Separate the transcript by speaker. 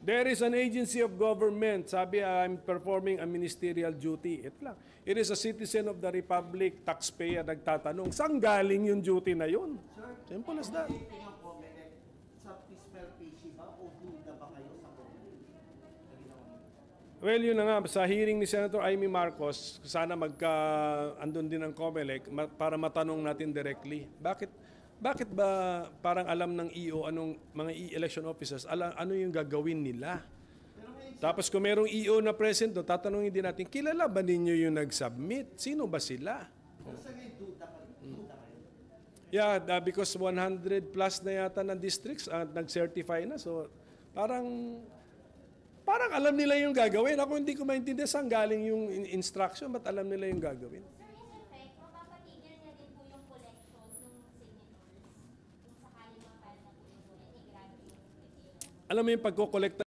Speaker 1: There is an agency of government. Sabi, I'm performing a ministerial duty. Ito lang. It is a citizen of the republic, taxpayer, nagtatanong, saan galing yung duty na yun? Simple as that.
Speaker 2: Sa fiscal PC ba o duda ba kayo sa COMELEC?
Speaker 1: Well, yun na nga. Sa hearing ni Senator Amy Marcos, sana andun din ang COMELEC para matanong natin directly. Bakit ba parang alam ng EO anong mga election officers, ano yung gagawin nila? Tapos kung merong EO na present doon, tatanungin din natin, kilala ba ninyo yung nag-submit? Sino ba sila?
Speaker 2: Pero sa ngayon, duda pa rin.
Speaker 1: Yeah, because 100 plus na yata ng districts nag-certify na. So parang alam nila yung gagawin. Ako hindi ko maintindihan saan galing yung instruction, ba't alam nila yung gagawin? Alam mo yung pagko-collect